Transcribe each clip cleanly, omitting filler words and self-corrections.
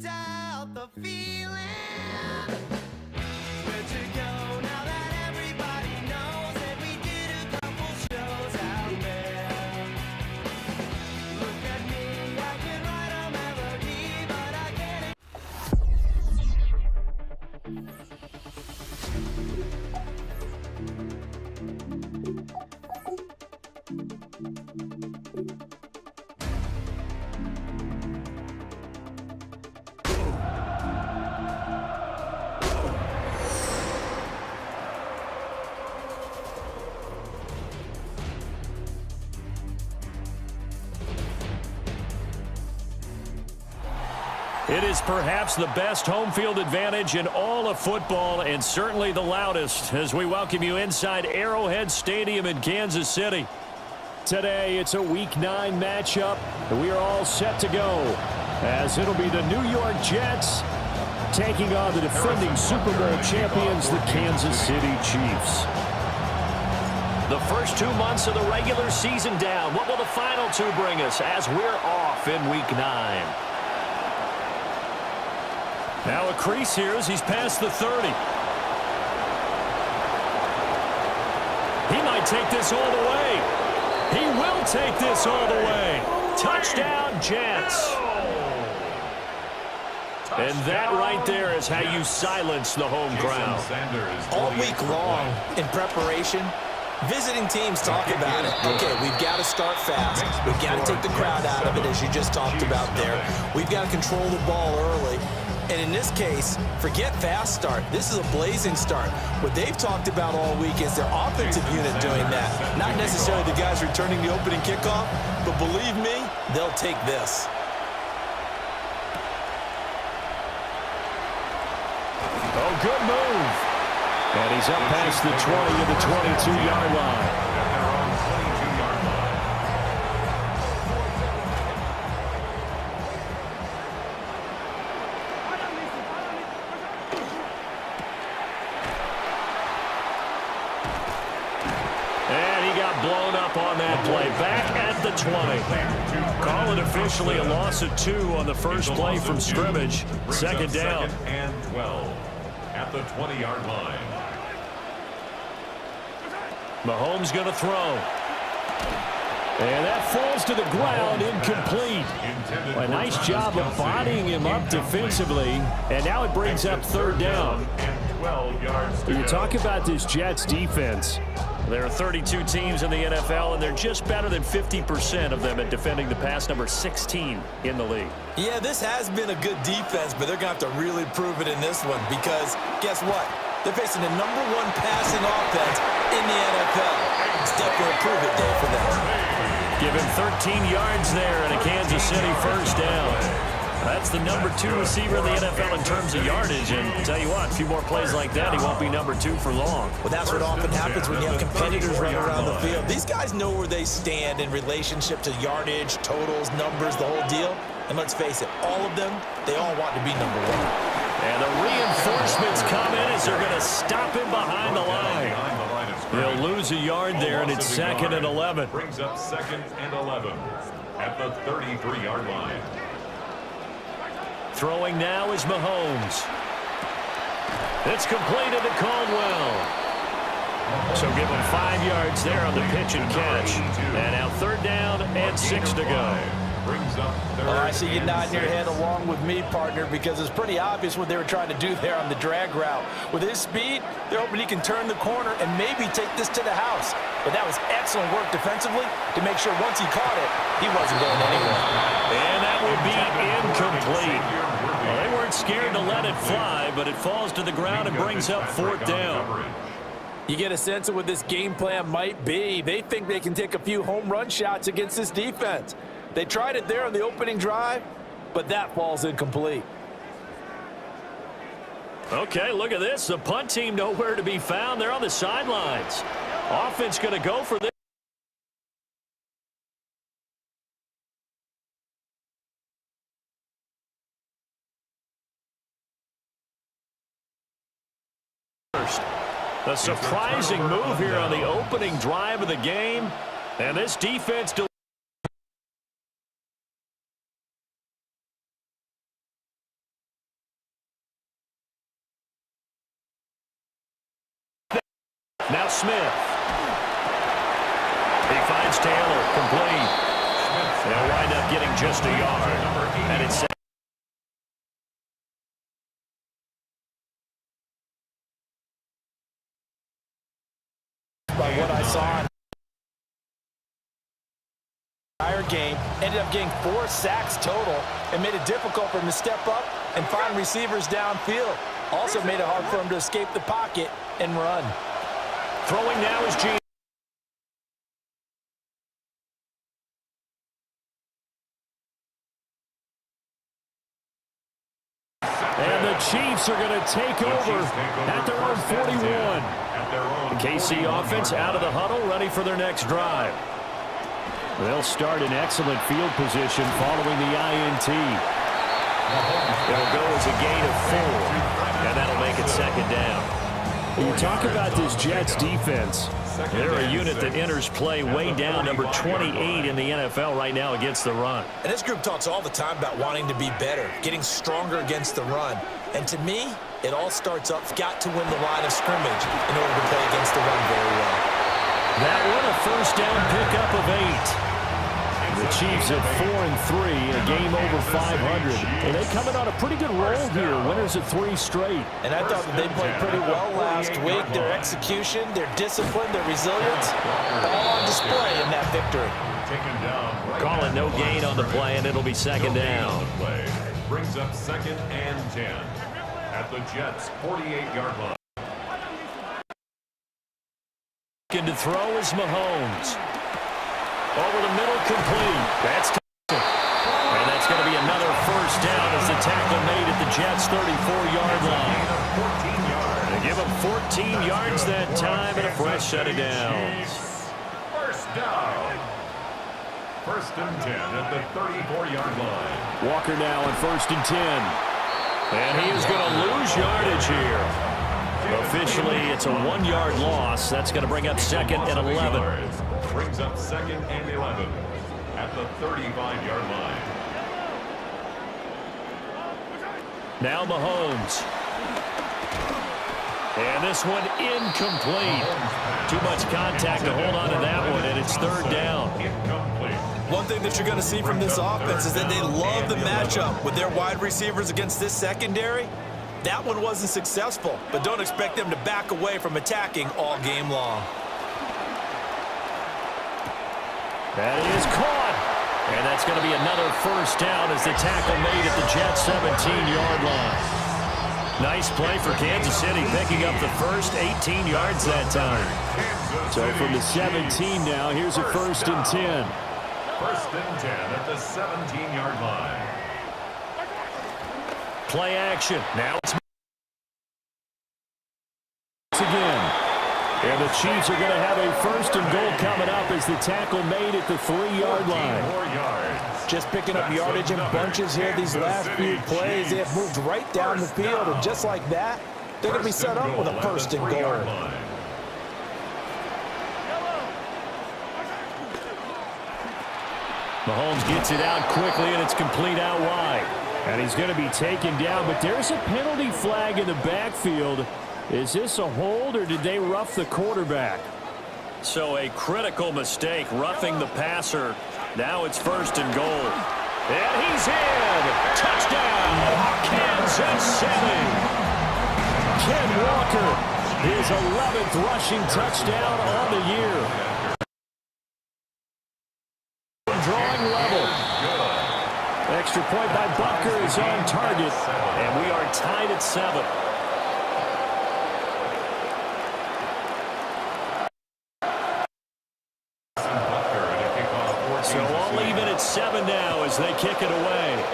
doubt the feeling. Where'd you go now that everybody knows that we did a couple shows out there? Look at me, I can write a melody, but I It is perhaps the best home field advantage in all of football, and certainly the loudest, as we welcome you inside Arrowhead Stadium in Kansas City. Today, it's a Week 9 matchup, and we are all set to go, as it'll be the New York Jets taking on the defending Super Bowl champions, the Kansas City Chiefs. The first 2 months of the regular season down. What will the final 2 bring us as we're off in Week 9? Now a crease here as he's past the 30. He might take this all the way. He will take this all the way. Touchdown, Jets. And that right there is how you silence the home crowd. All week long in preparation, visiting teams talk about it. Okay, we've got to start fast. We've got to take the crowd out of it, as you just talked about there. We've got to control the ball early. And in this case, forget fast start. This is a blazing start. What they've talked about all week is their offensive unit doing that. Not necessarily the guys returning the opening kickoff, but believe me, they'll take this. Oh, good move. And he's up past the 20 to the 22-yard line. Blown up on that play. Back at the 20. Call it officially a loss of 2 on the first play from scrimmage. Second down. And 12 at the 20-yard line. Mahomes going to throw. And that falls to the ground, incomplete. A nice job of bodying him up defensively. And now it brings up third down. You talk about this Jets defense. There are 32 teams in the NFL, and they're just better than 50% of them at defending the pass, number 16 in the league. Yeah, this has been a good defense, but they're going to have to really prove it in this one because guess what? They're facing the #1 passing offense in the NFL. It's definitely a prove-it day for them. Give him 13 yards there and a Kansas City first down. That's the #2 receiver in the NFL in terms of yardage, and I'll tell you what, a few more plays like that, he won't be #2 for long. Well, that's what often happens when you have competitors running around the field. These guys know where they stand in relationship to yardage, totals, numbers, the whole deal. And let's face it, all of them, they all want to be #1. And the reinforcements come in as they're going to stop him behind the line. They'll lose a yard there, and it's 2nd and 11. Brings up 2nd and 11 at the 33-yard line. Throwing now is Mahomes. It's completed to Caldwell. So give him 5 yards there on the pitch and catch. And now 3rd down and 6 to go. I see you nodding your head along with me, partner, because it's pretty obvious what they were trying to do there on the drag route. With his speed, they're hoping he can turn the corner and maybe take this to the house. But that was excellent work defensively to make sure once he caught it, he wasn't going anywhere. And that will be incomplete. Well, they weren't scared to let it fly, but it falls to the ground and brings up 4th down. You get a sense of what this game plan might be. They think they can take a few home run shots against this defense. They tried it there on the opening drive, but that falls incomplete. Okay, look at this. The punt team nowhere to be found. They're on the sidelines. Offense going to go for this. A surprising move here on the opening drive of the game. And this defense pass to Taylor, complete. They'll wind up getting just a yard. And it's by what I saw in the entire game, ended up getting 4 sacks total and made it difficult for him to step up and find receivers downfield. Also made it hard for him to escape the pocket and run. throwing now is G. And the Chiefs are going to take over at their own 41. KC offense out of the huddle, ready for their next drive. They'll start in excellent field position following the INT. It'll go as a gain of 4, and that'll make it second down. When you talk about this Jets defense, they're a unit that enters play way down, number 28 in the NFL right now against the run. And this group talks all the time about wanting to be better, getting stronger against the run. And to me, it all starts up, got to win the line of scrimmage in order to play against the run very well. That one, a first down pickup of 8. The Chiefs at 4-3, a game over 500. And they coming on a pretty good roll here, winners of 3 straight. And I thought that they played pretty well last week. Their execution, their discipline, their resilience, all on display in that victory. Calling no gain on the play, and it'll be second down. Brings up 2nd and 10 at the Jets' 48-yard line. To throw is Mahomes. Over the middle, complete. That's Thompson. And that's going to be another first down as the tackle made at the Jets' 34-yard line. They give him 14 yards that time and a fresh set of downs. First down. 1st and 10 at the 34-yard line. Walker now on 1st and 10. And he is going to lose yardage here. Officially, it's a 1-yard loss. That's going to bring up 2nd and 11. Brings up 2nd and 11 at the 35-yard line. Now Mahomes. And this one incomplete. Too much contact to hold on to that one, and it's 3rd down. Incomplete. One thing that you're going to see from this offense is that they love the matchup with their wide receivers against this secondary. That one wasn't successful, but don't expect them to back away from attacking all game long. That is caught. And that's going to be another first down as the tackle made at the Jets' 17-yard line. Nice play for Kansas City, picking up the first 18 yards that time. So from the 17 now, here's a 1st and 10. 1st and 10 at the 17-yard line. Play action. Now it's again. And the Chiefs are going to have a 1st and goal coming up as the tackle made at the 3-yard line. Just picking up yardage in bunches here these last few plays. They have moved right down the field, and just like that, they're going to be set up with a 1st and goal. Mahomes gets it out quickly, and it's complete out wide. And he's going to be taken down, but there's a penalty flag in the backfield. Is this a hold, or did they rough the quarterback? So a critical mistake, roughing the passer. Now it's 1st and goal. And he's in! Touchdown! Kansas City! Ken Walker, his 11th rushing touchdown on the year. Drawing level. Extra point by Butker is on target, and we are tied at 7. So all even at 7 now as they kick it away.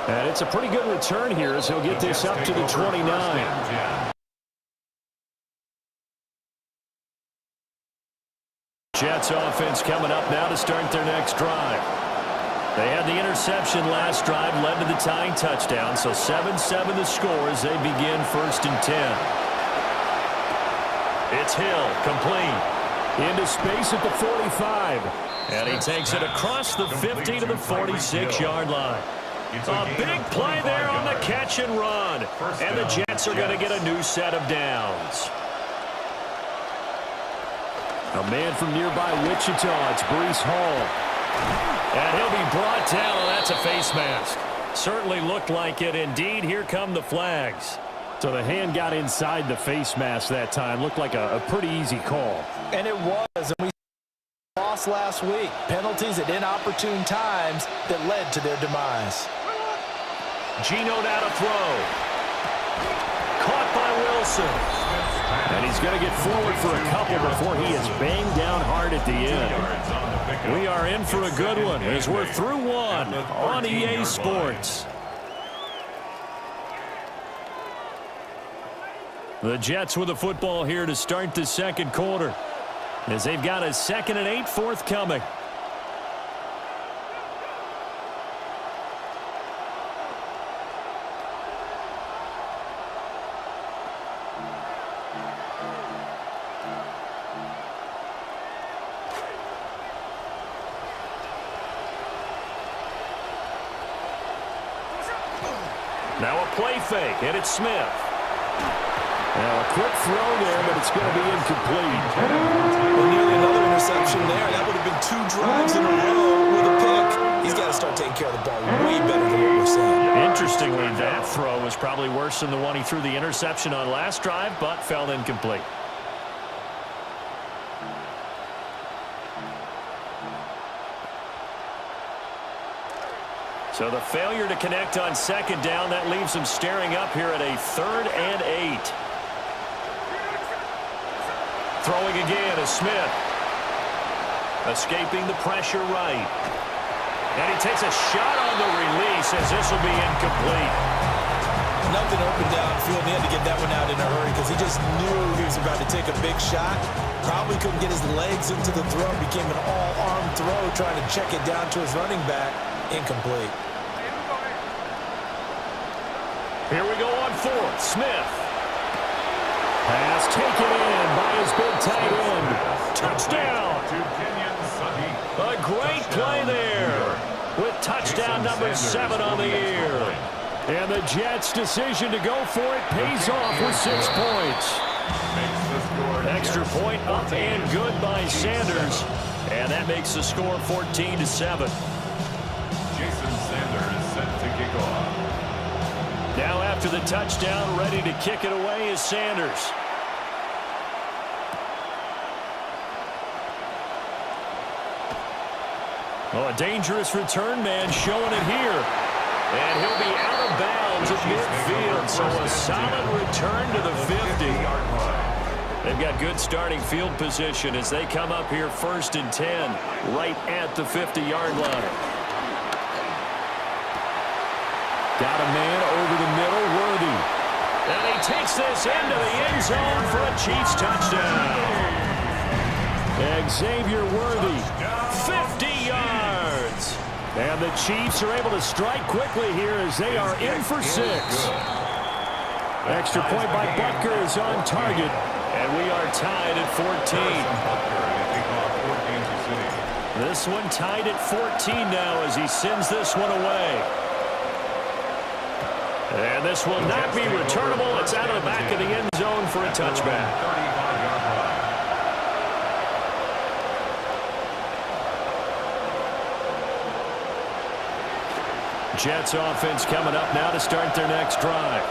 And it's a pretty good return here as he'll get this up to the 29. Jets offense coming up now to start their next drive. They had the interception last drive, led to the tying touchdown, so 7-7 the score as they begin 1st and 10. It's Hill, complete. Into space at the 45. And he takes it across the 50 to the 46-yard line. It's A gain big of play 25 there on the yards. catch and run. And the Jets are going to get a new set of downs. A man from nearby Wichita, it's Breece Hall. And he'll be brought down, and that's a face mask. Certainly looked like it. Indeed, here come the flags. So the hand got inside the face mask that time. Looked like a pretty easy call. And it was, and we lost last week. Penalties at inopportune times that led to their demise. Geno now to throw. Caught by Wilson. And he's going to get forward for a couple before he is banged down hard at the end. We are in for a good one as we're through one on EA Sports. The Jets with the football here to start the second quarter as they've got a 2nd and 8 forthcoming. Now a play fake, and it's Smith. Now a quick throw there, but it's going to be incomplete. Well, nearly another interception there. That would have been 2 drives in a row with a pick. He's got to start taking care of the ball way better than what we're saying. Interestingly, that throw was probably worse than the one he threw the interception on last drive, but fell incomplete. So the failure to connect on 2nd down, that leaves him staring up here at a 3rd and 8. Throwing again is Smith. Escaping the pressure right. And he takes a shot on the release as this will be incomplete. Nothing open downfield, and he had to get that one out in a hurry because he just knew he was about to take a big shot. Probably couldn't get his legs into the throw. Became an all-arm throw, trying to check it down to his running back. Incomplete. Here we go on 4th. Smith. Pass taken in by his big tight end. Touchdown. A great play there with touchdown number 7 on the year. And the Jets' decision to go for it pays off with 6 points. Extra point up and good by Sanders. And that makes the score 14-7. Now after the touchdown, ready to kick it away is Sanders. Oh, a dangerous return man showing it here. And he'll be out of bounds at midfield, so a solid return to the 50. They've got good starting field position as they come up here 1st and 10, right at the 50-yard line. Got a man over the middle, Worthy. And he takes this into the end zone for a Chiefs touchdown. Xavier Worthy, 50 yards. And the Chiefs are able to strike quickly here as they are in for 6. Extra point by Butker is on target. And we are tied at 14. This one tied at 14 now as he sends this one away. And this will not be returnable. It's out of the back of the end zone for a touchback. Jets offense coming up now to start their next drive.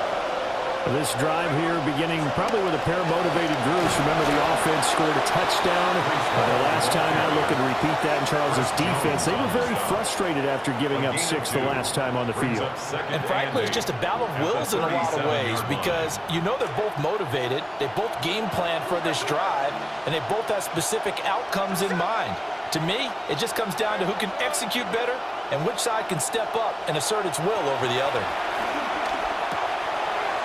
This drive here beginning probably with a pair of motivated groups. Remember, the offense scored a touchdown. The last time out, looking to repeat that in Charles's defense. They were very frustrated after giving up 6 the last time on the field. And frankly, it's just a battle of wills in a lot of ways because you know they're both motivated. They both game plan for this drive, and they both have specific outcomes in mind. To me, it just comes down to who can execute better and which side can step up and assert its will over the other.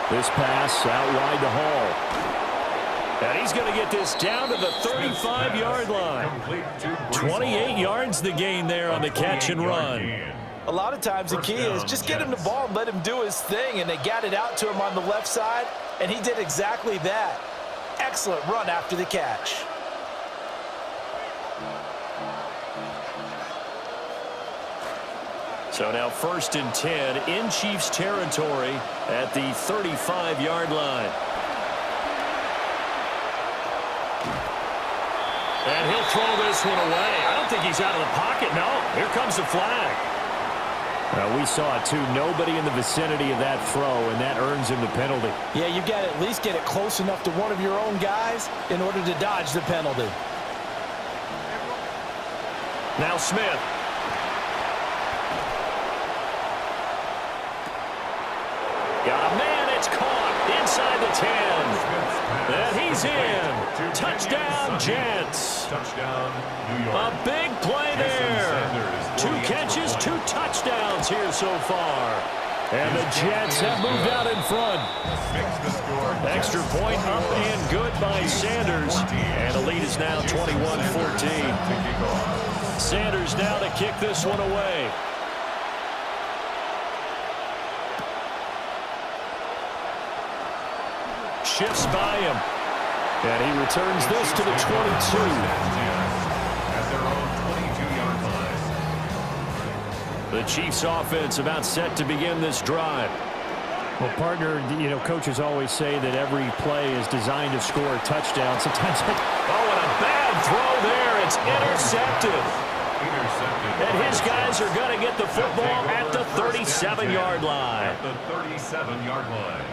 This pass out wide to Hall. And he's going to get this down to the 35-yard line. 28 yards the gain there on the catch and run. A lot of times the key is just get him the ball and let him do his thing, and they got it out to him on the left side, and he did exactly that. Excellent run after the catch. So now 1st and 10 in Chiefs territory at the 35-yard line. And he'll throw this one away. I don't think he's out of the pocket. No, here comes the flag. We saw it too. Nobody in the vicinity of that throw, and that earns him the penalty. Yeah, you've got to at least get it close enough to one of your own guys in order to dodge the penalty. Now Smith. Got a man, it's caught inside the 10. And he's in. Touchdown, Jets. Touchdown, New York. A big play there. 2 catches, 2 touchdowns here so far. And the Jets have moved out in front. Extra point up and good by Sanders. And the lead is now 21-14. Sanders now to kick this one away. Shifts by him. And he returns this to the 22. At their own 22-yard line. The Chiefs offense about set to begin this drive. Well, partner, you know, coaches always say that every play is designed to score a touchdown. Sometimes and a bad throw there. It's intercepted. And his guys are going to get the football at the 37-yard line. At the 37-yard line.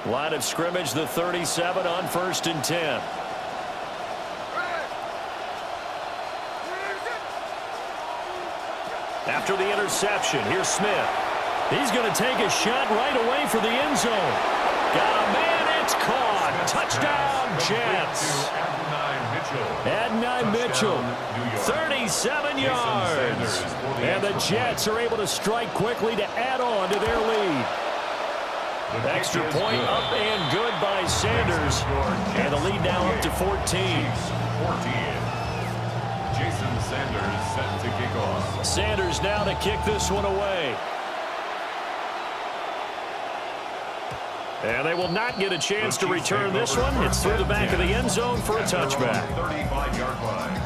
Line of scrimmage, the 37 on 1st and 10. After the interception, here's Smith. He's going to take a shot right away for the end zone. Got a man, it's caught. Touchdown, Jets. Adonai Mitchell, 37 yards. And the Jets are able to strike quickly to add on to their lead. Extra point up and good by Sanders. And the lead now up to 14. Jason Sanders set to kick off. Sanders now to kick this one away. And they will not get a chance to return this one. It's through the back of the end zone for a touchback. 35-yard line.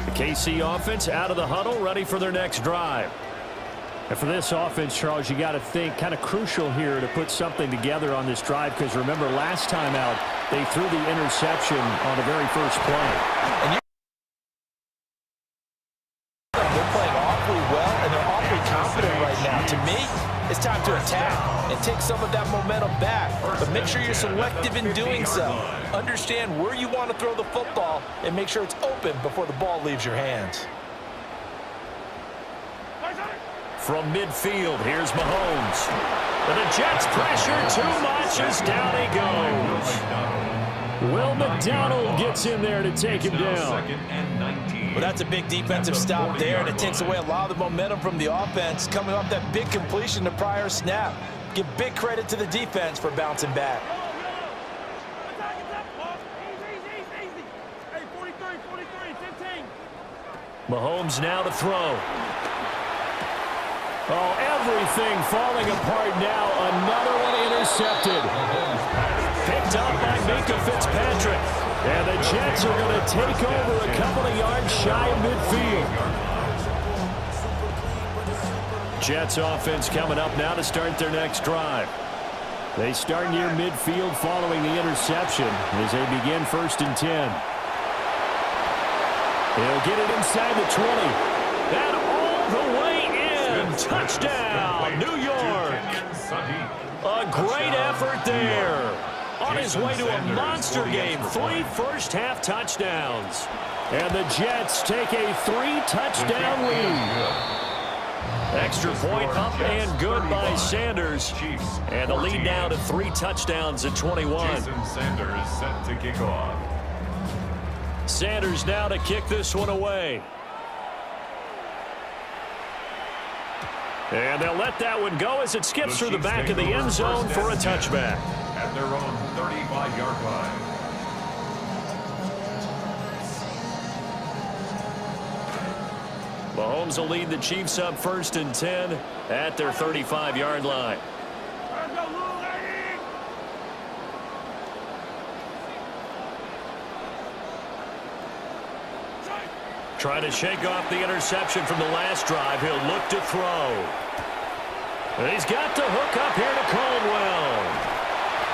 The KC offense out of the huddle, ready for their next drive. And for this offense, Charles, you got to think kind of crucial here to put something together on this drive, because remember last time out they threw the interception on the very first play. And they're playing awfully well, and they're awfully confident right now. To me, it's time to attack and take some of that momentum back. But make sure you're selective in doing so. Understand where you want to throw the football and make sure it's open before the ball leaves your hands. From midfield, here's Mahomes. And the Jets pressure too much as down he goes. Will McDonald gets in there to take him down. Well, that's a big defensive stop there, and it takes away a lot of the momentum from the offense coming off that big completion the prior snap. Give big credit to the defense for bouncing back. Mahomes now to throw. Oh, everything falling apart now. Another one intercepted. Picked up by Minka Fitzpatrick. And the Jets are going to take over a couple of yards shy of midfield. Jets offense coming up now to start their next drive. They start near midfield following the interception as they begin 1st and 10. They'll get it inside the 20. And all the way in. Touchdown, New York. A great effort there. On his way to a monster game. 3 first-half touchdowns. And the Jets take a 3-touchdown lead. Extra point up and good by Sanders. And the lead now to 3 touchdowns at 21. Jason Sanders set to kick off. Sanders now to kick this one away. And they'll let that one go as it skips through the back of the end zone for a touchback. At their own 35-yard line. Mahomes will lead the Chiefs up 1st and 10 at their 35-yard line. Trying to shake off the interception from the last drive. He'll look to throw. And he's got to hook up here to Caldwell.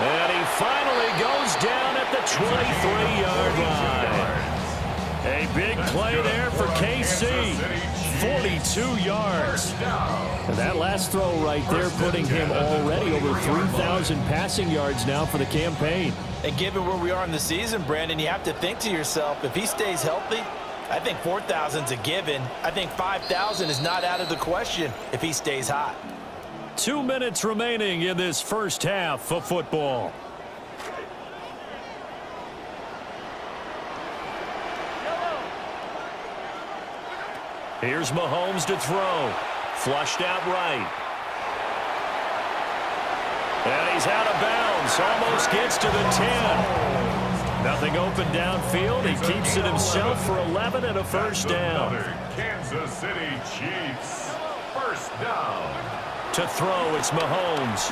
And he finally goes down at the 23-yard line. A big play there for KC. 42 yards. And that last throw right there putting him already over 3,000 passing yards now for the campaign. And given where we are in the season, Brandon, you have to think to yourself, if he stays healthy, I think 4,000's a given. I think 5,000 is not out of the question if he stays hot. 2 minutes remaining in this first half of football. Here's Mahomes to throw. Flushed out right. And he's out of bounds. Almost gets to the 10. Nothing open downfield. He keeps it himself for 11 and a first down. Kansas City Chiefs. First down. To throw, it's Mahomes.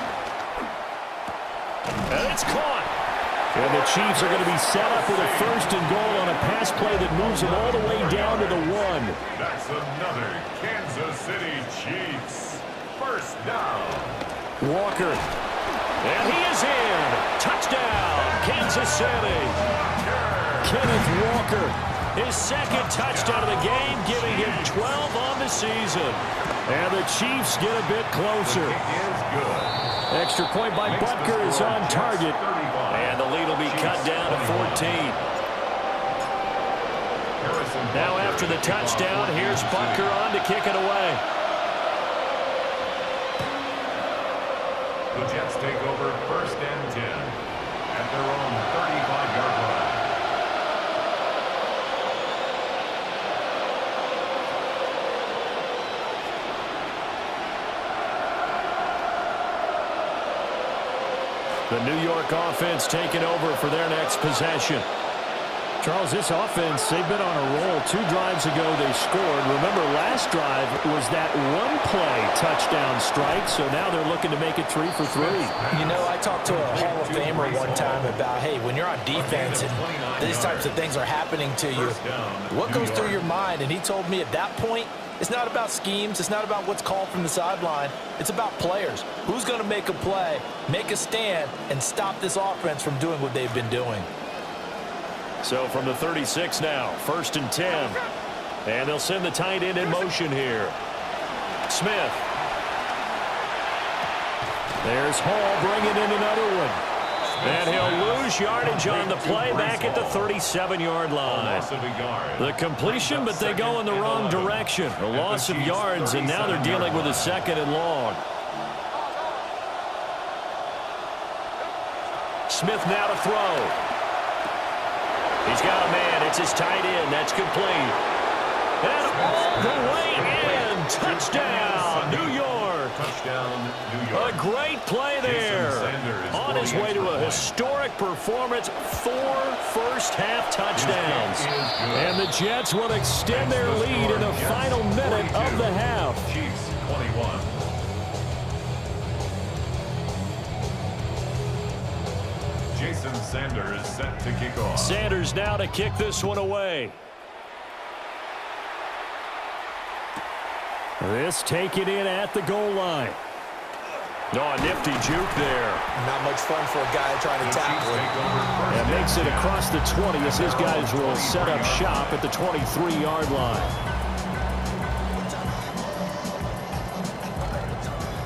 And it's caught. And the Chiefs are going to be set up with a first and goal on a pass play that moves them all the way down to the 1. That's another Kansas City Chiefs. First down. Walker. And he is in. Touchdown, Kansas City. Kenneth Walker. His second touchdown of the game, giving him 12 on the season. And the Chiefs get a bit closer. Extra point by Butker is on target. And the lead will be cut down to 14. Now after the touchdown, here's Butker on to kick it away. The Jets take over first and 10 at their own 35-yard line. The New York offense taking over for their next possession. Charles, this offense, they've been on a roll. 2 drives ago they scored. Remember, last drive was that one-play touchdown strike, so now they're looking to make it 3 for 3. You know, I talked to a Hall of Famer one time about, hey, when you're on defense and these types of things are happening to you, what goes through your mind? And he told me at that point, it's not about schemes. It's not about what's called from the sideline. It's about players. Who's going to make a play, make a stand, and stop this offense from doing what they've been doing? So from the 36 now, first and 10. And they'll send the tight end in motion here. Smith. There's Hall bringing in another one. And he'll lose yardage on the play back at the 37-yard line. The completion, but they go in the wrong direction. A loss of yards, and now they're dealing with a second and long. Smith now to throw. He's got a man. It's his tight end. That's complete. And all the way in. Touchdown, New York. Touchdown, New York. A great play there. On his way to a historic performance, 4 first-half touchdowns. And the Jets will extend their lead in the final minute of the half. Chiefs 21. Jason Sanders set to kick off. Sanders now to kick this one away. This taken in at the goal line. Oh, a nifty juke there. Not much fun for a guy trying to tackle it. And makes it across the 20 as his guys will set up shop at the 23-yard line.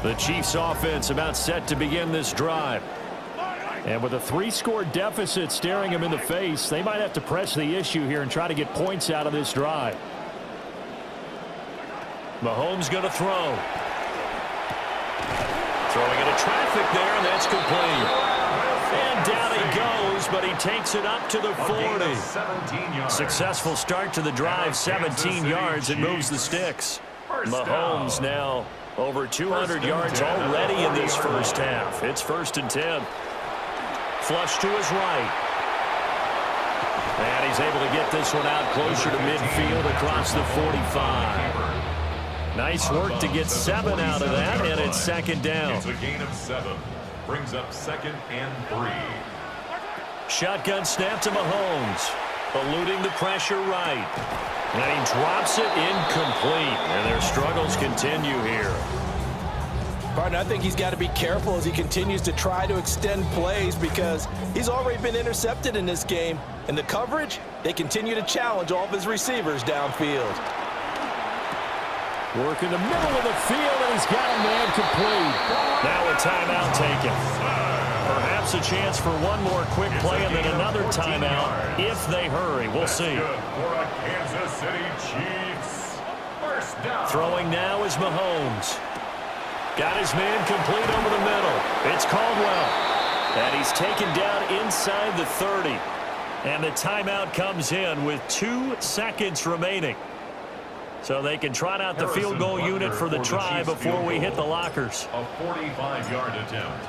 The Chiefs offense about set to begin this drive. And with a 3-score deficit staring him in the face, they might have to press the issue here and try to get points out of this drive. Mahomes going to throw. Throwing into traffic there, and that's complete. And down he goes, but he takes it up to the 40. Successful start to the drive, 17 yards, and moves the sticks. Mahomes now over 200 yards already in this first half. It's first and 10. Flush to his right. And he's able to get this one out closer to midfield across the 45. Nice work to get 7 out of that, and it's second down. It's a gain of 7. Brings up second and 3. Shotgun snap to Mahomes. eluding the pressure right. And he drops it incomplete. And their struggles continue here. Partner, I think he's got to be careful as he continues to try to extend plays because he's already been intercepted in this game. And the coverage, they continue to challenge all of his receivers downfield. Work in the middle of the field, and he's got a man complete. Now a timeout taken. Perhaps a chance for one more quick play and then another timeout if they hurry. We'll see. For a Kansas City Chiefs. First down. Throwing now is Mahomes. Got his man complete over the middle. It's Caldwell. And he's taken down inside the 30. And the timeout comes in with 2 seconds remaining. So they can trot out the field goal unit for the try before we hit the lockers. A 45-yard attempt.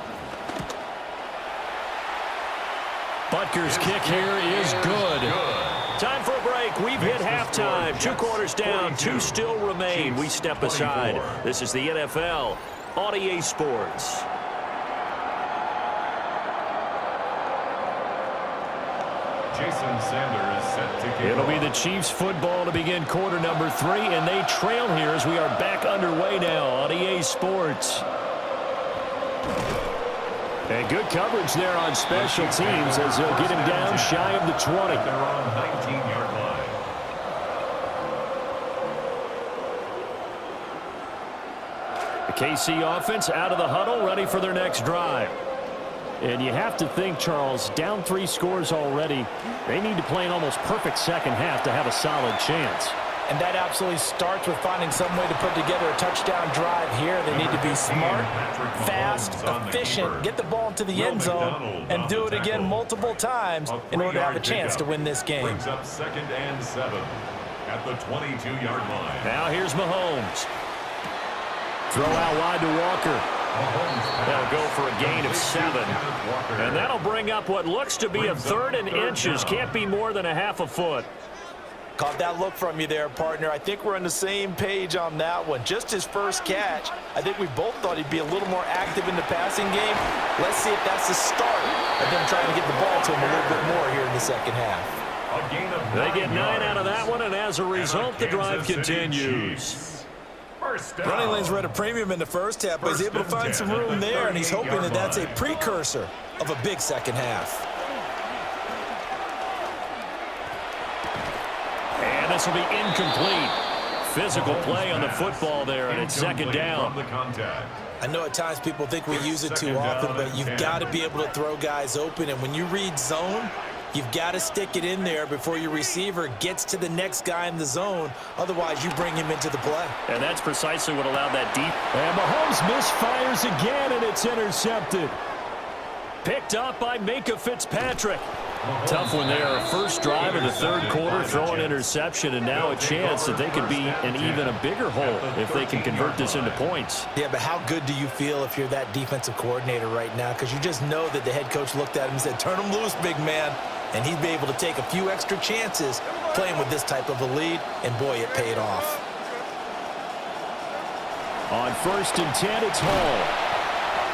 Butker's kick here is good. Time for a break. We've hit halftime. 2 quarters down, 2 still remain. We step aside. This is the NFL on EA Sports. Jason Sanders set to kick It'll be off. the Chiefs football to begin quarter number 3, and they trail here as we are back underway now on EA Sports. And good coverage there on special teams as they'll get him down shy of the 20. They're on 19-yard line. The KC offense out of the huddle, ready for their next drive. And you have to think, Charles, down 3 scores already. They need to play an almost perfect second half to have a solid chance. And that absolutely starts with finding some way to put together a touchdown drive here. They need to be smart, fast, efficient, get the ball into the end zone, and do it again multiple times in order to have a chance to win this game. Brings up 2nd and 7 at the 22-yard line. Now here's Mahomes. Throw out wide to Walker. They'll go for a gain of 7. And that'll bring up what looks to be a 3rd and inches. Can't be more than a half a foot. Caught that look from you there, partner. I think we're on the same page on that one. Just his first catch. I think we both thought he'd be a little more active in the passing game. Let's see if that's the start of them trying to get the ball to him a little bit more here in the second half. A gain of They get 9 yards. out of that one, and as a result, the drive Kansas City continues. Chiefs. First down. Running lanes were at a premium in the first half, but he's able to find some room there, and he's hoping that that's a precursor of a big second half. And this will be incomplete. Physical play on the football there, and it's 2nd down. From the contact. I know at times people think we use it too often, but you've got to be able to throw guys open, and when you read zone, you've got to stick it in there before your receiver gets to the next guy in the zone. Otherwise, you bring him into the play. And that's precisely what allowed that deep. And Mahomes misfires again, and it's intercepted. Picked up by Minka Fitzpatrick. Tough one there. First drive of the 3rd quarter, throw an interception, and now a chance that they could be in even a bigger hole if they can convert this into points. Yeah, but how good do you feel if you're that defensive coordinator right now? Because you just know that the head coach looked at him and said, turn him loose, big man. And he'd be able to take a few extra chances playing with this type of a lead, and boy, it paid off. On 1st and 10, it's Hall.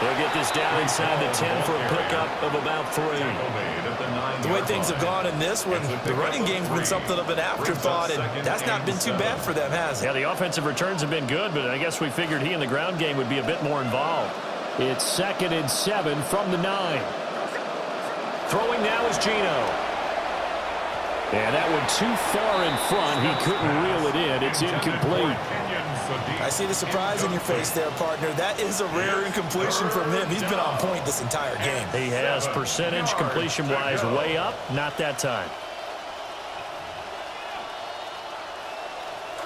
They'll get this down inside the 10 for a pickup of about 3. The way things have gone in this one, the running game's been something of an afterthought, and that's not been too bad for them, has it? Yeah, the offensive returns have been good, but I guess we figured he in the ground game would be a bit more involved. It's 2nd and 7 from the 9. Throwing now is Geno. And that one too far in front. He couldn't reel it in. It's incomplete. I see the surprise in your face there, partner. That is a rare incompletion from him. He's been on point this entire game. He has percentage completion-wise way up. Not that time.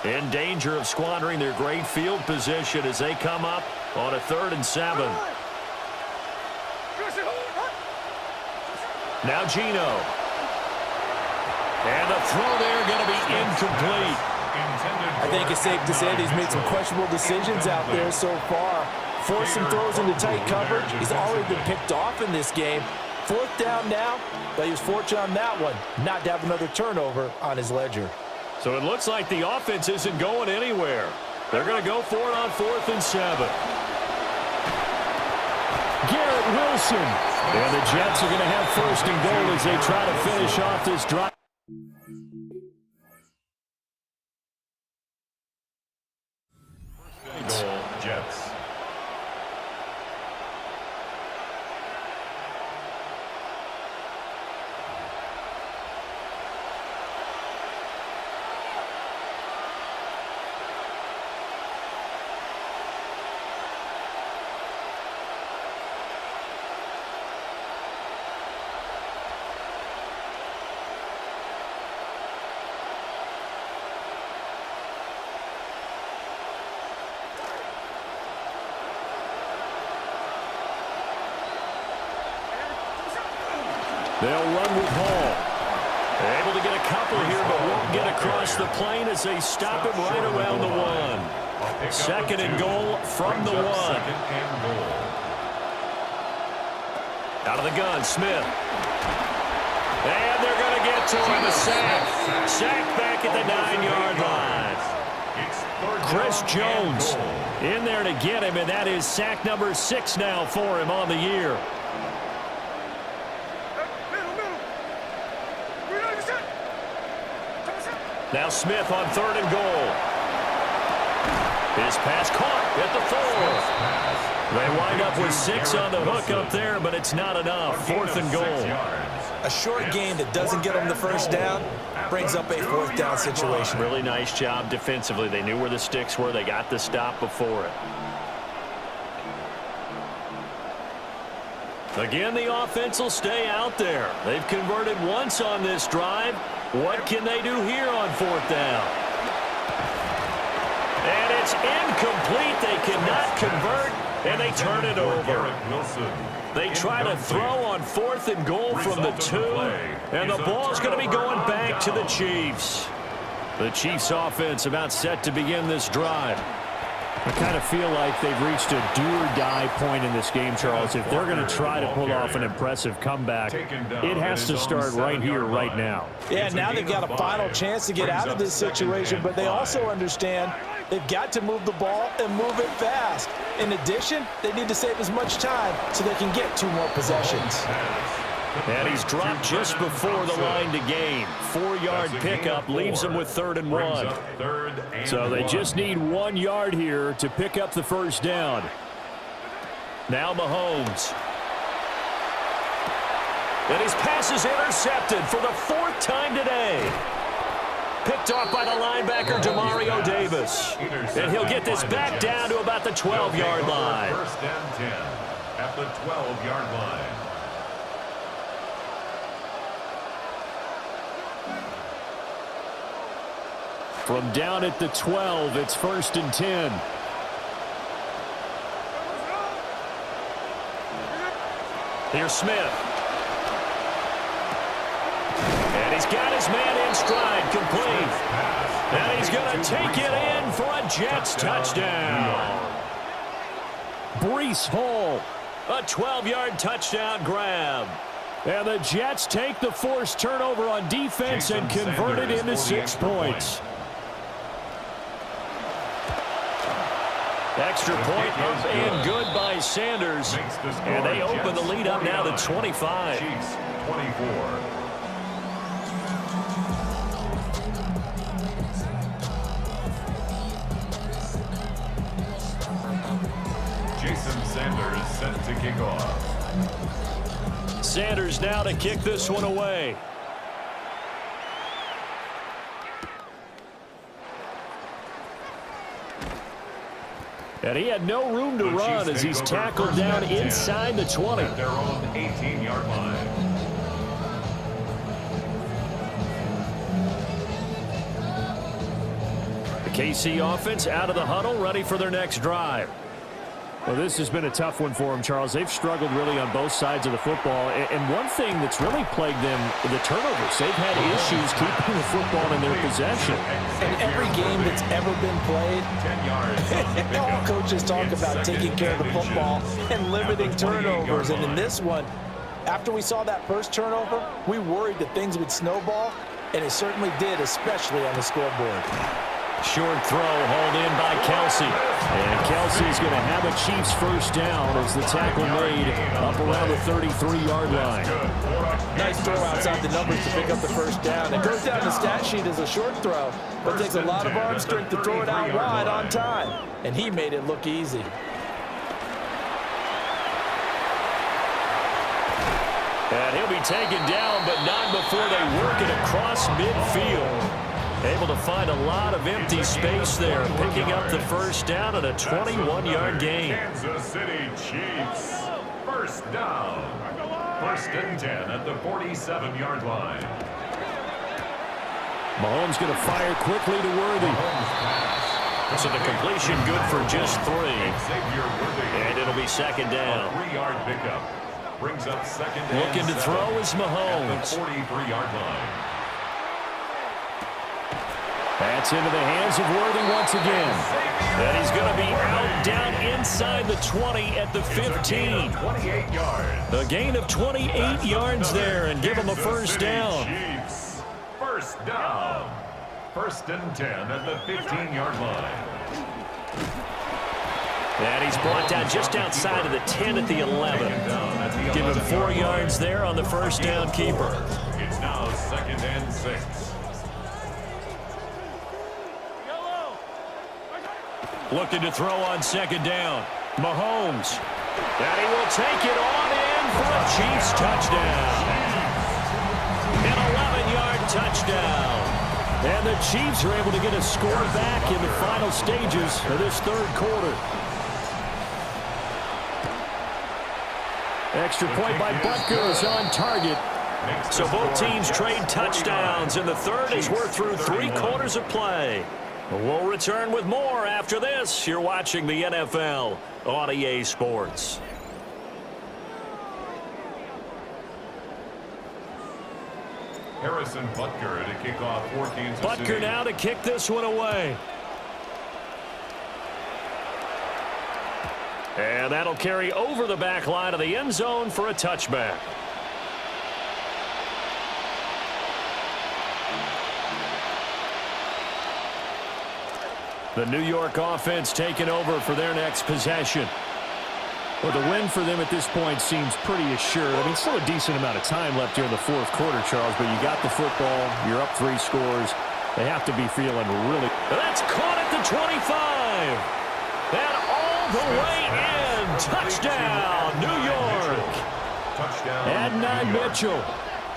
In danger of squandering their great field position as they come up on a 3rd and 7. Now Geno. And the throw there going to be incomplete. I think it's safe to say that he's made some questionable decisions out there so far. Forced some throws into tight coverage. He's already been picked off in this game. 4th down now, but he was fortunate on that one not to have another turnover on his ledger. So it looks like the offense isn't going anywhere. They're going to go for it on 4th and 7. Garrett Wilson. And the Jets are going to have 1st and goal as they try to finish off this drive. They'll run with Hall. Able to get a couple here, but won't get across the plane as they stop him right around the 1. Second and goal from the 1. Out of the gun, Smith. And they're going to get to him, a sack. Sack back at the 9-yard line. Chris Jones in there to get him, and that is sack number 6 now for him on the year. Now Smith on 3rd and goal. His pass caught at the 4. They wind up with 6 on the hook up there, but it's not enough. 4th and goal. A short game that doesn't get them the first down brings up a 4th down situation. Really nice job defensively. They knew where the sticks were. They got the stop before it. Again, the offense will stay out there. They've converted once on this drive. What can they do here on 4th down? And it's incomplete. They cannot convert, and they turn it over. They try to throw on 4th and goal from the 2, and the ball's going to be going back to the Chiefs. The Chiefs offense about set to begin this drive. I kind of feel like they've reached a do-or-die point in this game, Charles. If they're going to try to pull off an impressive comeback, it has to start right here, right now. Yeah, now they've got a final chance to get out of this situation, but they also understand they've got to move the ball and move it fast. In addition, they need to save as much time so they can get 2 more possessions. And he's dropped just before the line to gain. 4-yard pickup leaves him with 3rd and 1. So they just need 1 yard here to pick up the first down. Now Mahomes. And his pass is intercepted for the 4th time today. Picked off by the linebacker, Demario Davis. And he'll get this back down to about the 12-yard line. 1st and 10 at the 12-yard line. From down at the 12, it's 1st and 10. Here's Smith. And he's got his man in stride, complete. And he's going to take it in for a Jets touchdown. Breece Hall. A 12-yard touchdown grab. And the Jets take the forced turnover on defense and convert it into 6 points. Extra point up and good by Sanders. And they open the lead up now to 25. Chiefs 24. Jason Sanders set to kick off. Sanders now to kick this one away. And he had no room to run as he's tackled down inside the 20. At their own 18-yard line. The KC offense out of the huddle, ready for their next drive. Well, this has been a tough one for them, Charles. They've struggled really on both sides of the football. And one thing that's really plagued them, the turnovers. They've had issues keeping the football in their possession. In every game that's ever been played, 10 yards. all coaches talk about taking care of the football and limiting turnovers. And in this one, after we saw that first turnover, we worried that things would snowball, and it certainly did, especially on the scoreboard. Short throw hauled in by Kelsey. And Kelsey's going to have a Chiefs first down as the tackle made up around the 33-yard line. Nice throw outside the numbers to pick up the first down. It goes down the stat sheet as a short throw, but takes a lot of arm strength to throw it out wide on time. And he made it look easy. And he'll be taken down, but not before they work it across midfield. Able to find a lot of empty space there, picking up the first down at a 21-yard gain. Kansas City Chiefs. First down. 1st and 10 at the 47-yard line. Mahomes going to fire quickly to Worthy. So the completion good for just 3. Xavier Worthy. And it'll be second down. A 3-yard pickup. Brings up second Looking and to 7 throw is at the Mahomes. 43-yard line. That's into the hands of Worthing once again. And he's going to be out down inside the 20 at the 15. 28 yards. A gain of 28 yards there and give him a first down. Chiefs. First down. First and 10 at the 15-yard line. And he's brought down just outside of the 10 at the 11. Give him 4 yards there on the first down keeper. It's now second and 6. Looking to throw on second down. Mahomes. And he will take it on in for a Chiefs touchdown. An 11-yard touchdown. And the Chiefs are able to get a score back in the final stages of this third quarter. Extra point by Butker is on target. So both teams trade touchdowns in the third as we're through 3 quarters of play. We'll return with more after this. You're watching the NFL on EA Sports. Harrison Butker to kick off for Kansas City. Butker now to kick this one away. And that'll carry over the back line of the end zone for a touchback. The New York offense taking over for their next possession. Well, the win for them at this point seems pretty assured. I mean, still a decent amount of time left here in the fourth quarter, Charles, but you got the football, you're up 3 scores. They have to be feeling really... That's caught at the 25. And all the way in. Touchdown, New York. Touchdown. Adnan Mitchell.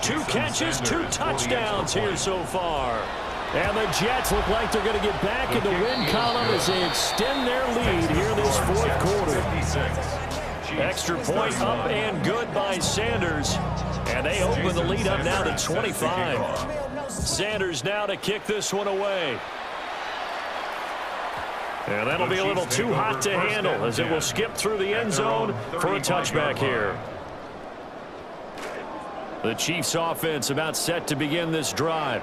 2 catches, 2 touchdowns here so far. And the Jets look like they're going to get back in the win column as they extend their lead here in this fourth quarter. Extra point up and good by Sanders. And they open the lead up now to 25. Sanders now to kick this one away. And that'll be a little too hot to handle as it will skip through the end zone for a touchback here. The Chiefs offense about set to begin this drive.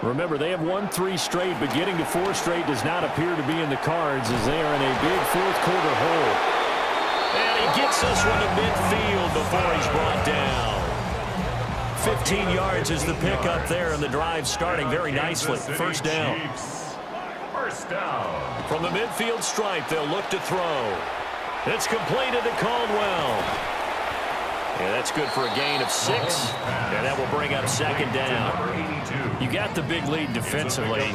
Remember, they have won 3 straight, but getting to 4 straight does not appear to be in the cards as they are in a big fourth quarter hole. And he gets this one to midfield before he's brought down. 15 yards is the pickup there, and the drive starting very nicely. First down. First down. From the midfield stripe, they'll look to throw. It's completed to Caldwell. Yeah, that's good for a gain of 6, and that will bring up second down. You got the big lead defensively,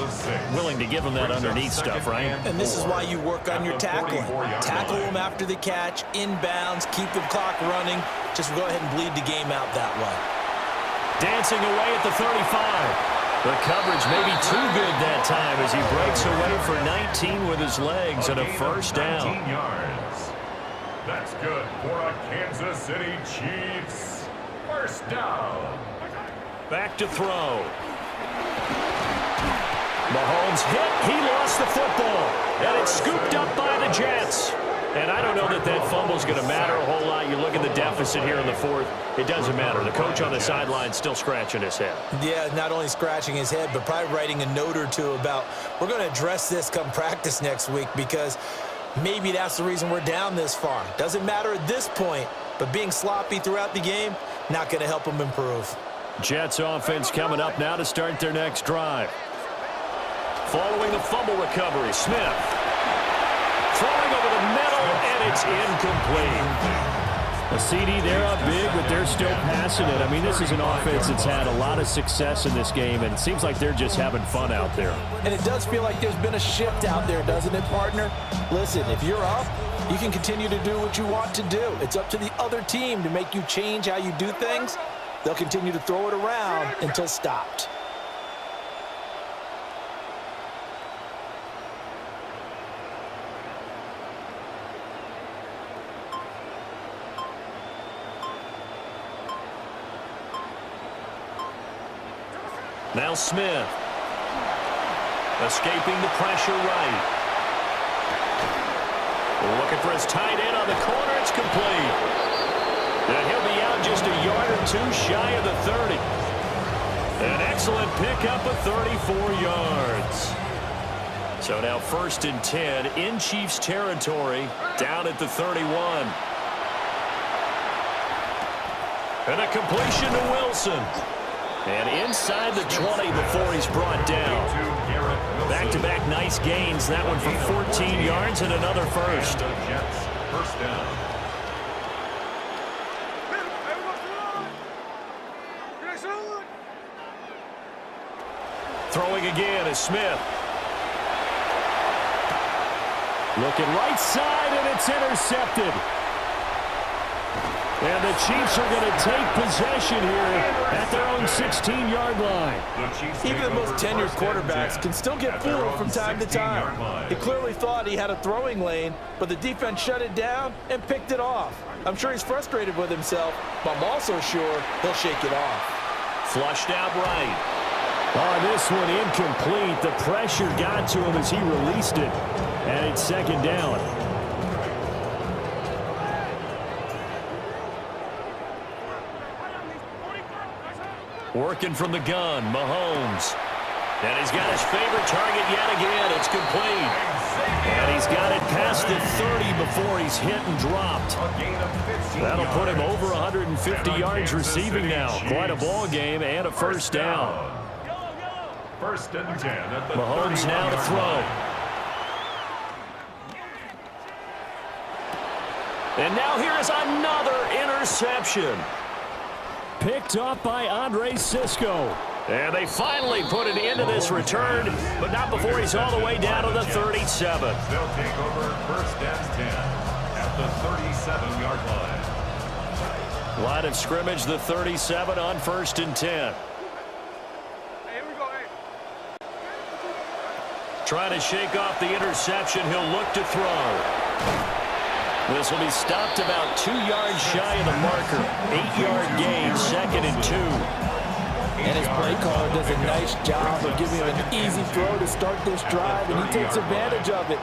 willing to give them that underneath stuff, right? And this is why you work on your tackling. Tackle them after the catch, inbounds, keep the clock running. Just go ahead and bleed the game out that way. Dancing away at the 35. The coverage may be too good that time as he breaks away for 19 with his legs and a first down. 19 yards. That's good for a Kansas City Chiefs. First down. Back to throw. Mahomes hit. He lost the football. And it's scooped up by the Jets. And I don't know that that fumble's going to matter a whole lot. You look at the deficit here in the fourth. It doesn't matter. The coach on the sideline still scratching his head. Yeah, not only scratching his head, but probably writing a note or two about, we're going to address this come practice next week because maybe that's the reason we're down this far. Doesn't matter at this point, but being sloppy throughout the game, not going to help them improve. Jets offense coming up now to start their next drive. Following the fumble recovery, Smith. Throwing over the middle, and it's incomplete. A CD, they're up big, but they're still passing it. I mean, this is an offense that's had a lot of success in this game, and it seems like they're just having fun out there. And it does feel like there's been a shift out there, doesn't it, partner? Listen, if you're up, you can continue to do what you want to do. It's up to the other team to make you change how you do things. They'll continue to throw it around until stopped. Now Smith. Escaping the pressure right. Looking for his tight end on the corner. It's complete. And he'll be out just a yard or two shy of the 30. An excellent pickup of 34 yards. So now 1st and 10 in Chiefs territory, down at the 31. And a completion to Wilson. And inside the 20 before he's brought down. Back-to-back nice gains. That one for 14 yards and another first. First down. Throwing again is Smith. Looking right side, and it's intercepted. And the Chiefs are going to take possession here at their own 16-yard line. Even the most tenured quarterbacks can still get fooled from time to time. He clearly thought he had a throwing lane, but the defense shut it down and picked it off. I'm sure he's frustrated with himself, but I'm also sure he'll shake it off. Flushed out right. On this one, incomplete. The pressure got to him as he released it. And it's 2nd down. Working from the gun, Mahomes. And he's got his favorite target yet again. It's complete. And he's got it past the 30 before he's hit and dropped. That'll put him over 150 yards receiving now. Quite a ball game and a first down. 1st and 10 at the Mahomes now to throw. And now here is another interception. Picked off by Andre Cisco. And they finally put an end to this return, but not before he's all the way down to the 37. They'll take over 1st and 10 at the 37-yard line. Line of scrimmage, the 37 on 1st and 10. Trying to shake off the interception. He'll look to throw. This will be stopped about 2 yards shy of the marker. 8-yard gain, 2nd and 2. And his play caller does a nice job of giving him an easy throw to start this drive, and he takes advantage of it.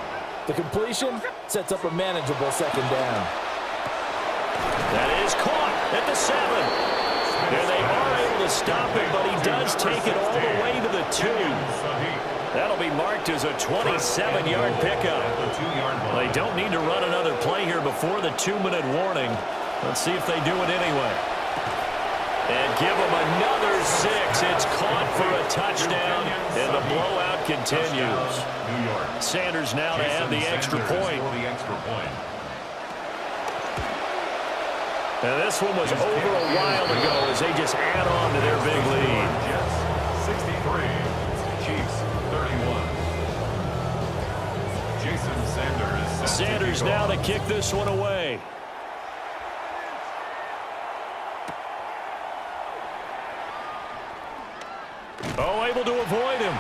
The completion sets up a manageable 2nd down. That is caught at the 7. And they are able to stop it, but he does take it all the way to the 2. That'll be marked as a 27-yard pickup. They don't need to run another play here before the 2-minute warning. Let's see if they do it anyway. And give them another 6. It's caught for a touchdown, and the blowout continues. Sanders now to add the extra point. And this one was over a while ago as they just add on to their big lead. 63, Chiefs 31. Sanders now to kick this one away. Oh, able to avoid him.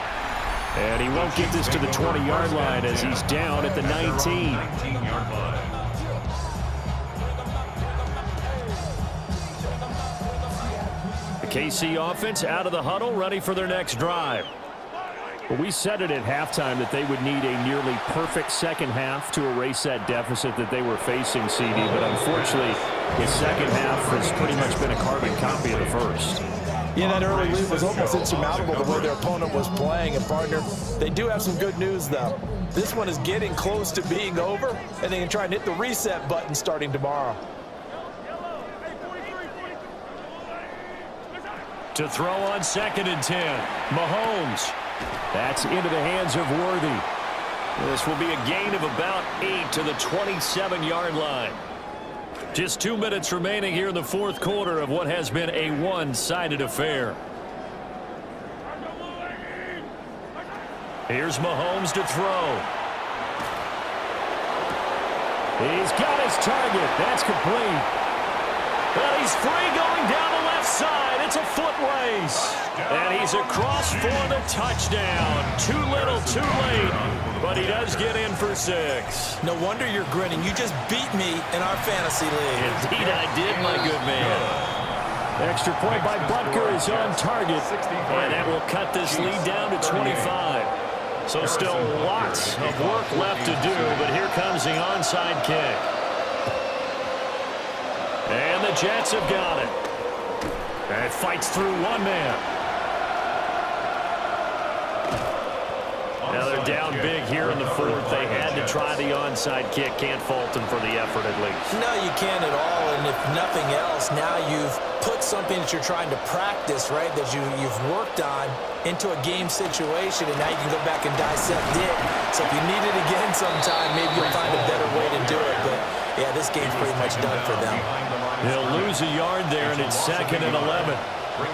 And he won't get this to the 20-yard line as he's down at the 19. 19-yard line. The KC offense out of the huddle, ready for their next drive. Well, we said it at halftime that they would need a nearly perfect second half to erase that deficit that they were facing, CD. But unfortunately, the second half has pretty much been a carbon copy of the first. Yeah, that early lead was almost insurmountable the way their opponent was playing. And, partner, they do have some good news, though. This one is getting close to being over, and they can try and hit the reset button starting tomorrow. To throw on 2nd and 10, Mahomes. That's into the hands of Worthy. This will be a gain of about 8 to the 27-yard line. Just 2 minutes remaining here in the fourth quarter of what has been a one-sided affair. Here's Mahomes to throw. He's got his target. That's complete. Well, he's free going down the left side. It's a foot race. And he's across for the touchdown. Too little, too late. But he does get in for 6. No wonder you're grinning. You just beat me in our fantasy league. Indeed I did, my good man. Extra point by Butker is on target. And that will cut this lead down to 25. So still lots of work left to do. But here comes the onside kick. And the the Jets have got it. And it fights through one man. Now they're down big here in the fourth. They had to try the onside kick. Can't fault them for the effort at least. No, you can't at all. And if nothing else, now you've put something that you're trying to practice, right, that you've worked on into a game situation, and now you can go back and dissect it. So if you need it again sometime, maybe you'll find a better way to do it. But, yeah, this game's pretty much done for them. They'll lose a yard there, and it's 2nd and 11.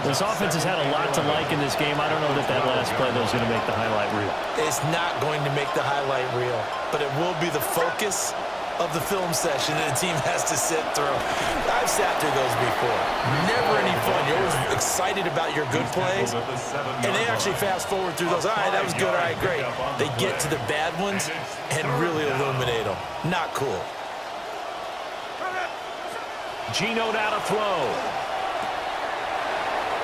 This offense has had a lot to like in this game. I don't know that last play, though, is going to make the highlight reel. It's not going to make the highlight reel, but it will be the focus of the film session that the team has to sit through. I've sat through those before. Never any fun. You're always excited about your good plays, and they actually fast forward through those. All right, that was good. All right, great. They get to the bad ones and really illuminate them. Not cool. Geno now to throw.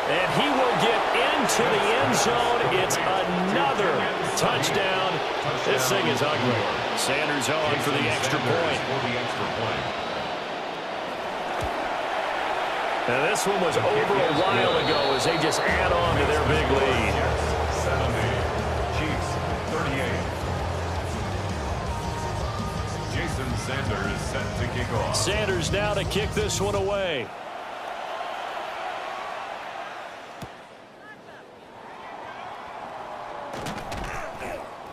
And he will get into the end zone. It's another touchdown. This thing is ugly. Sanders on for the extra point. Now this one was over a while ago as they just add on to their big lead. 70. Chiefs 38. Jason Sanders set to kick off. Sanders now to kick this one away.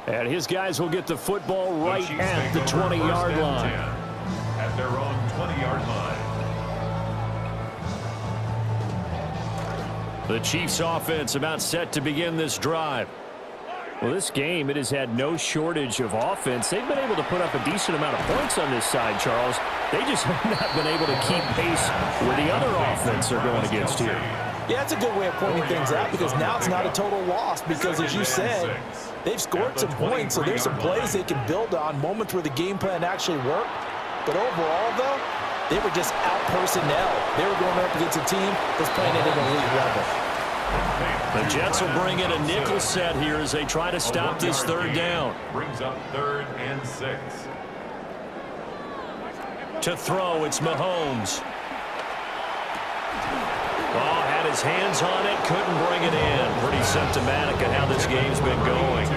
And his guys will get the football right at the 20-yard line. At their own 20-yard line. The Chiefs offense about set to begin this drive. Well, this game, it has had no shortage of offense. They've been able to put up a decent amount of points on this side, Charles. They just have not been able to keep pace with the other offense they're going against here. Yeah, that's a good way of pointing things out because now it's not a total loss because, as you said, they've scored some points, so there's some plays they can build on, moments where the game plan actually worked. But overall, though, they were just out personnel. They were going up against a team that's playing at an elite level. The Jets will bring in a nickel set here as they try to stop this third down. Brings up 3rd and 6. To throw, it's Mahomes. Oh, had his hands on it, couldn't bring it in. Pretty symptomatic of how this game's been going.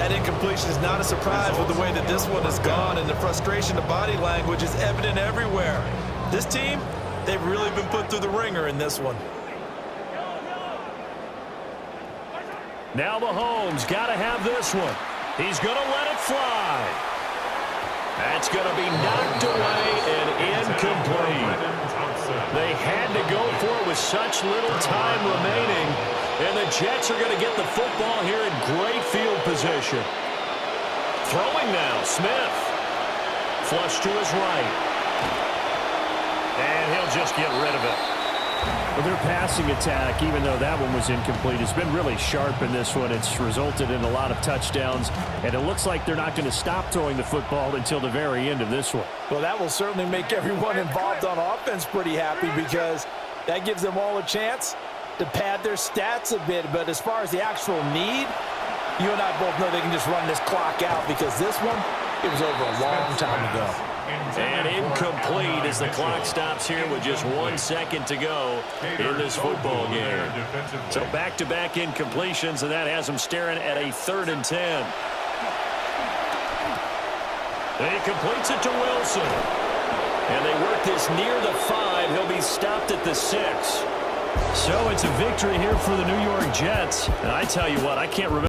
That incompletion is not a surprise with the way that this one has gone, and the frustration of body language is evident everywhere. This team, they've really been put through the ringer in this one. Now Mahomes got to have this one. He's going to let it fly. That's going to be knocked away and incomplete. They had to go for it with such little time remaining, and the Jets are going to get the football here in great field position. Throwing now, Smith. Flush to his right. And he'll just get rid of it. Well, their passing attack, even though that one was incomplete, has been really sharp in this one. It's resulted in a lot of touchdowns, and it looks like they're not going to stop throwing the football until the very end of this one. Well, that will certainly make everyone involved on offense pretty happy because that gives them all a chance to pad their stats a bit. But as far as the actual need, you and I both know they can just run this clock out because this one, it was over a long time ago. And incomplete as the clock stops here with just 1 second to go in this football game. So back-to-back incompletions, and that has them staring at a 3rd and 10. And he completes it to Wilson. And they work this near the 5. He'll be stopped at the 6. So it's a victory here for the New York Jets. And I tell you what, I can't remember